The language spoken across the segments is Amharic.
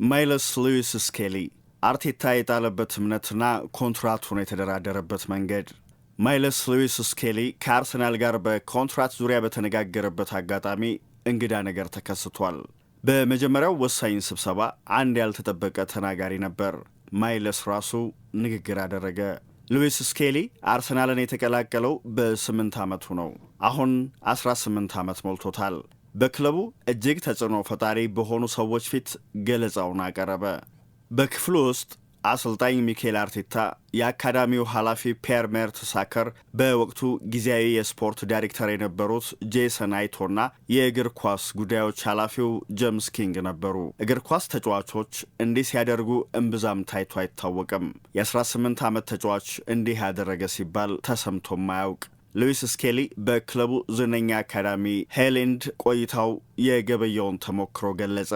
ማይልስ ሉዊስ ስኬሊ አርቴታ የጣለበት እምነትና ኮንትራቱን የተደራደረበት መንገድ። ማይልስ ሉዊስ ስኬሊ ከአርሰናል ጋር በኮንትራት ዙሪያ በተነጋገረበት አጋጣሚ እንግዳ ነገር ተከስቷል። በመጀመሪያው ወሳኝ ስብሰባ አንድ ያልተጠበቀ ተናጋሪ ነበር። ማይልስ ራሱ ንግግር አደረገ። ሉዊስ ስኬሊ አርሰናልን የተቀላቀለው በ8 ዓመቱ ነው። አሁን 18 ዓመት ሞልቶታል። በክለቡ እጅግ ተጽዕኖ ፈጣሪ በሆኑ ሰዎች ፊት ገለጻውን አቀረበ። በክፍሉ ውስጥ አሰልጣኝ ሚኬል አርቴታ፣ የአካዳሚው ኃላፊ ፒየር ሜርቴሳከር፣ በወቅቱ ጊዜያዊ የስፖርት ዳይሬክተር የነበሩት ጄሰን አይቶና የእግር ኳስ ጉዳዮች ኃላፊው ጄምስ ኪንግ ነበሩ። እግር ኳስ ተጫዋቾች እንዲህ ሲያደርጉ እምብዛም ታይቶ አይታወቅም። የ18 ዓመት ተጫዋች እንዲህ ያደረገ ሲባል ተሰምቶም አያውቅ። ሉዊስ ስኬሊ በክለቡ ዝነኛ አካዳሚ ሄሊንድ ቆይታው የገበየውን ተሞክሮ ገለጸ።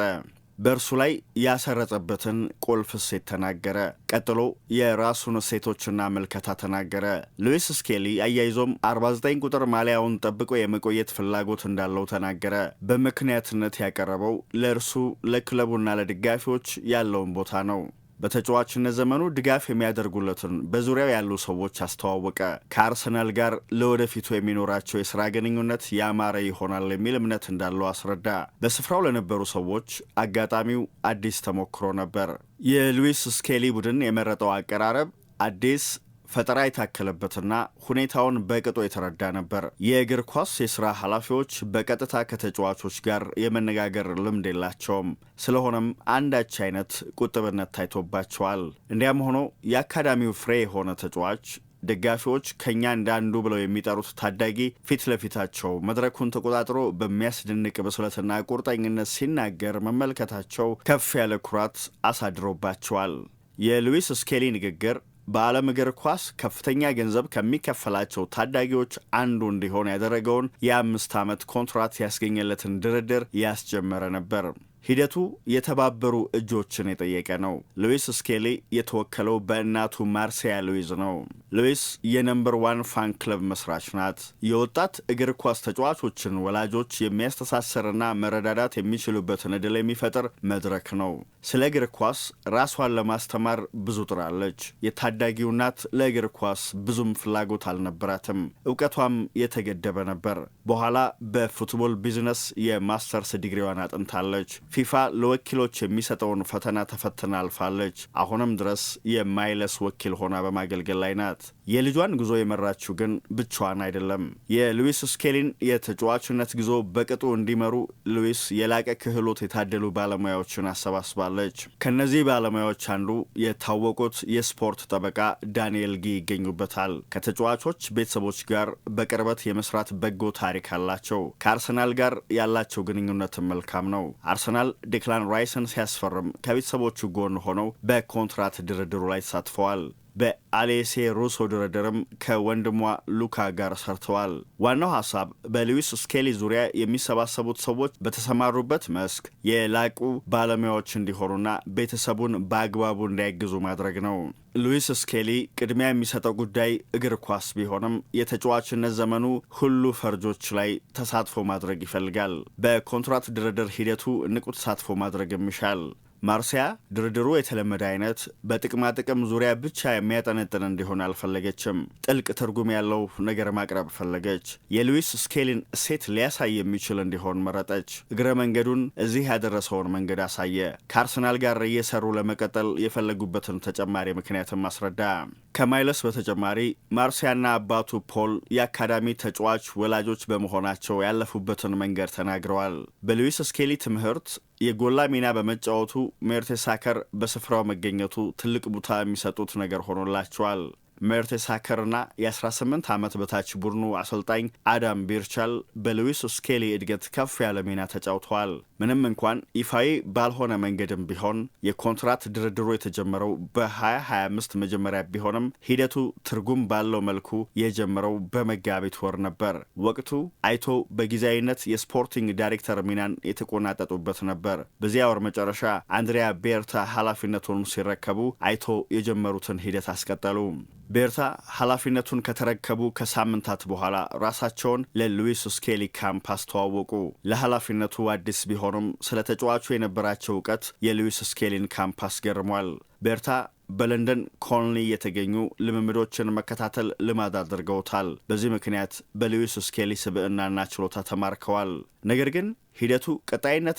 በእርሱ ላይ ያሰረጸበትን ቁልፍ እሴት ተናገረ። ቀጥሎ የራሱን እሴቶችና ምልከታ ተናገረ። ሉዊስ ስኬሊ አያይዞም 49 ቁጥር ማሊያውን ጠብቆ የመቆየት ፍላጎት እንዳለው ተናገረ። በምክንያትነት ያቀረበው ለእርሱ ለክለቡና ለደጋፊዎች ያለውን ቦታ ነው። በተጫዋችነት ዘመኑ ድጋፍ የሚያደርጉለትን በዙሪያው ያሉ ሰዎች አስተዋወቀ። ከአርሰናል ጋር ለወደፊቱ የሚኖራቸው የሥራ ግንኙነት ያማረ ይሆናል የሚል እምነት እንዳለው አስረዳ። በስፍራው ለነበሩ ሰዎች አጋጣሚው አዲስ ተሞክሮ ነበር። የሉዊስ ስኬሊ ቡድን የመረጠው አቀራረብ አዲስ ፈጠራ የታከለበትና ሁኔታውን በቅጡ የተረዳ ነበር። የእግር ኳስ የሥራ ኃላፊዎች በቀጥታ ከተጫዋቾች ጋር የመነጋገር ልምድ የላቸውም። ስለሆነም አንዳች አይነት ቁጥብነት ታይቶባቸዋል። እንዲያም ሆኖ የአካዳሚው ፍሬ የሆነ ተጫዋች ደጋፊዎች ከኛ እንዳንዱ ብለው የሚጠሩት ታዳጊ ፊት ለፊታቸው መድረኩን ተቆጣጥሮ በሚያስደንቅ ብስለትና ቁርጠኝነት ሲናገር መመልከታቸው ከፍ ያለ ኩራት አሳድሮባቸዋል። የሉዊስ ስኬሊ ንግግር በዓለም እግር ኳስ ከፍተኛ ገንዘብ ከሚከፈላቸው ታዳጊዎች አንዱ እንዲሆን ያደረገውን የ5 ዓመት ኮንትራት ያስገኘለትን ድርድር ያስጀመረ ነበር። ሂደቱ የተባበሩ እጆችን የጠየቀ ነው። ሉዊስ ስኬሊ የተወከለው በእናቱ ማርሴያ ሉዊዝ ነው። ሉዊስ የነምበር 1 ፋን ክለብ መስራች ናት። የወጣት እግር ኳስ ተጫዋቾችን ወላጆች የሚያስተሳሰርና መረዳዳት የሚችሉበትን ዕድል የሚፈጥር መድረክ ነው። ስለ እግር ኳስ ራሷን ለማስተማር ብዙ ጥራለች። የታዳጊው እናት ለእግር ኳስ ብዙም ፍላጎት አልነበራትም። እውቀቷም የተገደበ ነበር። በኋላ በፉትቦል ቢዝነስ የማስተርስ ዲግሪዋን አጥንታለች። ፊፋ ለወኪሎች የሚሰጠውን ፈተና ተፈትና አልፋለች። አሁንም ድረስ የማይልስ ወኪል ሆና በማገልገል ላይ ናት። የልጇን ጉዞ የመራችው ግን ብቻዋን አይደለም። የሉዊስ ስኬሊን የተጫዋችነት ጉዞ በቅጡ እንዲመሩ ሉዊስ የላቀ ክህሎት የታደሉ ባለሙያዎችን አሰባስባለች። ከነዚህ ባለሙያዎች አንዱ የታወቁት የስፖርት ጠበቃ ዳንኤል ጊ ይገኙበታል። ከተጫዋቾች ቤተሰቦች ጋር በቅርበት የመስራት በጎ ታሪክ አላቸው። ከአርሰናል ጋር ያላቸው ግንኙነት መልካም ነው። አርሰናል ዴክላን ራይስን ሲያስፈርም ከቤተሰቦቹ ጎን ሆነው በኮንትራት ድርድሩ ላይ ተሳትፈዋል። በአሌሴ ሩሶ ድርድርም ከወንድሟ ሉካ ጋር ሰርተዋል። ዋናው ሐሳብ በሉዊስ ስኬሊ ዙሪያ የሚሰባሰቡት ሰዎች በተሰማሩበት መስክ የላቁ ባለሙያዎች እንዲሆኑና ቤተሰቡን በአግባቡ እንዲያግዙ ማድረግ ነው። ሉዊስ ስኬሊ ቅድሚያ የሚሰጠው ጉዳይ እግር ኳስ ቢሆንም የተጫዋችነት ዘመኑ ሁሉ ፈርጆች ላይ ተሳትፎ ማድረግ ይፈልጋል። በኮንትራት ድርድር ሂደቱ ንቁ ተሳትፎ ማድረግም ይሻል። ማርሲያ ድርድሩ የተለመደ አይነት በጥቅማ ጥቅም ዙሪያ ብቻ የሚያጠነጥን እንዲሆን አልፈለገችም። ጥልቅ ትርጉም ያለው ነገር ማቅረብ ፈለገች። የሉዊስ ስኬሊን እሴት ሊያሳይ የሚችል እንዲሆን መረጠች። እግረ መንገዱን እዚህ ያደረሰውን መንገድ አሳየ። ከአርሰናል ጋር እየሰሩ ለመቀጠል የፈለጉበትን ተጨማሪ ምክንያትም አስረዳ። ከማይልስ በተጨማሪ ማርሲያና አባቱ ፖል የአካዳሚ ተጫዋች ወላጆች በመሆናቸው ያለፉበትን መንገድ ተናግረዋል። በሉዊስ ስኬሊ ትምህርት የጎላ ሚና በመጫወቱ ሜርቴሳከር በስፍራው መገኘቱ ትልቅ ቦታ የሚሰጡት ነገር ሆኖላቸዋል። ሜርቴሳከርና የ18 ዓመት በታች ቡድኑ አሰልጣኝ አዳም ቢርቻል በሉዊስ ስኬሊ እድገት ከፍ ያለ ሚና ተጫውተዋል። ምንም እንኳን ይፋዊ ባልሆነ መንገድም ቢሆን የኮንትራት ድርድሩ የተጀመረው በ2025 መጀመሪያ ቢሆንም ሂደቱ ትርጉም ባለው መልኩ የጀመረው በመጋቢት ወር ነበር። ወቅቱ አይቶ በጊዜያዊነት የስፖርቲንግ ዳይሬክተር ሚናን የተቆናጠጡበት ነበር። በዚያ ወር መጨረሻ አንድሪያ ቤርታ ኃላፊነቱን ሲረከቡ አይቶ የጀመሩትን ሂደት አስቀጠሉ። ቤርታ ኃላፊነቱን ከተረከቡ ከሳምንታት በኋላ ራሳቸውን ለሉዊስ ስኬሊ ካምፕ አስተዋወቁ። ለኃላፊነቱ አዲስ ቢሆኑም ስለ ተጫዋቹ የነበራቸው እውቀት የሉዊስ ስኬሊን ካምፕ አስገርሟል። ቤርታ በለንደን ኮልኒ የተገኙ ልምምዶችን መከታተል ልማድ አድርገውታል። በዚህ ምክንያት በሉዊስ ስኬሊ ስብዕናና ችሎታ ተማርከዋል። ነገር ግን ሂደቱ ቀጣይነት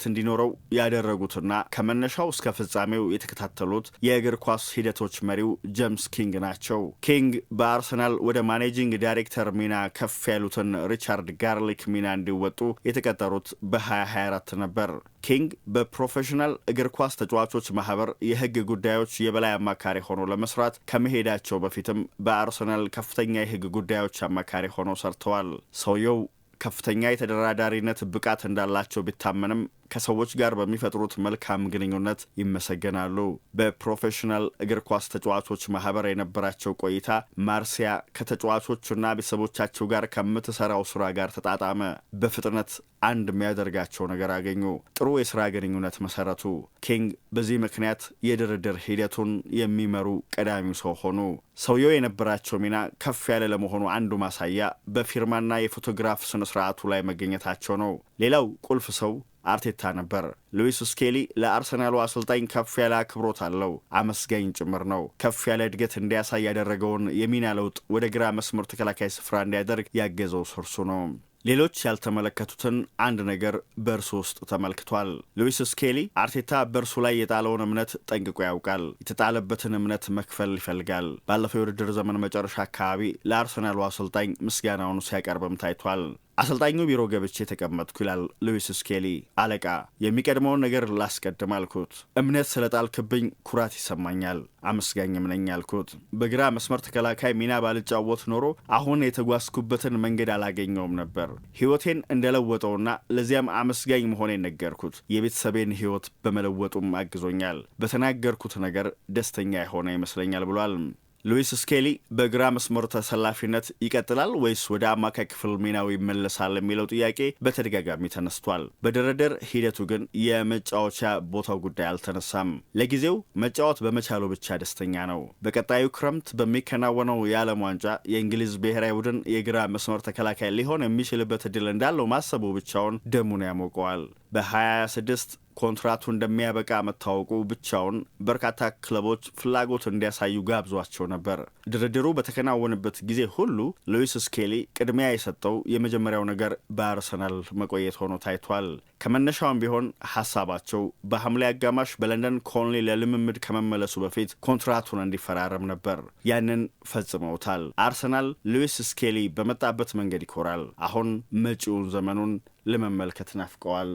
እንዲኖረው ያደረጉትና ከመነሻው እስከ ፍጻሜው የተከታተሉት የእግር ኳስ ሂደቶች መሪው ጄምስ ኪንግ ናቸው። ኪንግ በአርሰናል ወደ ማኔጂንግ ዳይሬክተር ሚና ከፍ ያሉትን ሪቻርድ ጋርሊክ ሚና እንዲወጡ የተቀጠሩት በ2024 ነበር። ኪንግ በፕሮፌሽናል እግር ኳስ ተጫዋቾች ማህበር የህግ ጉዳዮች የበላይ አማካሪ ሆኖ ለመስራት ከመሄዳቸው በፊትም በአርሰናል ከፍተኛ የህግ ጉዳዮች አማካሪ ሆኖ ሰርተዋል። ሰውየው ከፍተኛ የተደራዳሪነት ብቃት እንዳላቸው ቢታመንም ከሰዎች ጋር በሚፈጥሩት መልካም ግንኙነት ይመሰገናሉ። በፕሮፌሽናል እግር ኳስ ተጫዋቾች ማህበር የነበራቸው ቆይታ ማርሲያ ከተጫዋቾቹና ቤተሰቦቻቸው ጋር ከምትሰራው ስራ ጋር ተጣጣመ። በፍጥነት አንድ የሚያደርጋቸው ነገር አገኙ። ጥሩ የስራ ግንኙነት መሰረቱ። ኪንግ በዚህ ምክንያት የድርድር ሂደቱን የሚመሩ ቀዳሚው ሰው ሆኑ። ሰውየው የነበራቸው ሚና ከፍ ያለ ለመሆኑ አንዱ ማሳያ በፊርማና የፎቶግራፍ ስነስርዓቱ ላይ መገኘታቸው ነው። ሌላው ቁልፍ ሰው አርቴታ ነበር። ሉዊስ ስኬሊ ለአርሰናሉ አሰልጣኝ ከፍ ያለ አክብሮት አለው፣ አመስጋኝ ጭምር ነው። ከፍ ያለ እድገት እንዲያሳይ ያደረገውን የሚና ለውጥ ወደ ግራ መስመር ተከላካይ ስፍራ እንዲያደርግ ያገዘው እርሱ ነው። ሌሎች ያልተመለከቱትን አንድ ነገር በእርሱ ውስጥ ተመልክቷል። ሉዊስ ስኬሊ አርቴታ በእርሱ ላይ የጣለውን እምነት ጠንቅቆ ያውቃል። የተጣለበትን እምነት መክፈል ይፈልጋል። ባለፈው የውድድር ዘመን መጨረሻ አካባቢ ለአርሰናሉ አሰልጣኝ ምስጋናውን ሲያቀርብም ታይቷል። አሰልጣኙ ቢሮ ገብቼ ተቀመጥኩ ይላል ሉዊስ ስኬሊ። አለቃ፣ የሚቀድመውን ነገር ላስቀድም አልኩት። እምነት ስለጣልክብኝ ኩራት ይሰማኛል፣ አመስጋኝም ነኝ አልኩት። በግራ መስመር ተከላካይ ሚና ባልጫወት ኖሮ አሁን የተጓዝኩበትን መንገድ አላገኘውም ነበር። ሕይወቴን እንደለወጠውና ለዚያም አመስጋኝ መሆኔን ነገርኩት። የቤተሰቤን ሕይወት በመለወጡም አግዞኛል። በተናገርኩት ነገር ደስተኛ የሆነ ይመስለኛል ብሏል። ሉዊስ ስኬሊ በግራ መስመር ተሰላፊነት ይቀጥላል ወይስ ወደ አማካይ ክፍል ሚናው ይመለሳል የሚለው ጥያቄ በተደጋጋሚ ተነስቷል። በድርድር ሂደቱ ግን የመጫወቻ ቦታው ጉዳይ አልተነሳም። ለጊዜው መጫወት በመቻሉ ብቻ ደስተኛ ነው። በቀጣዩ ክረምት በሚከናወነው የዓለም ዋንጫ የእንግሊዝ ብሔራዊ ቡድን የግራ መስመር ተከላካይ ሊሆን የሚችልበት እድል እንዳለው ማሰቡ ብቻውን ደሙን ያሞቀዋል። በ2026 ኮንትራቱ እንደሚያበቃ መታወቁ ብቻውን በርካታ ክለቦች ፍላጎት እንዲያሳዩ ጋብዟቸው ነበር። ድርድሩ በተከናወነበት ጊዜ ሁሉ ሉዊስ ስኬሊ ቅድሚያ የሰጠው የመጀመሪያው ነገር በአርሰናል መቆየት ሆኖ ታይቷል። ከመነሻውም ቢሆን ሐሳባቸው በሐምሌ አጋማሽ በለንደን ኮልኒ ለልምምድ ከመመለሱ በፊት ኮንትራቱን እንዲፈራረም ነበር። ያንን ፈጽመውታል። አርሰናል ሉዊስ ስኬሊ በመጣበት መንገድ ይኮራል። አሁን መጪውን ዘመኑን ለመመልከት ናፍቀዋል።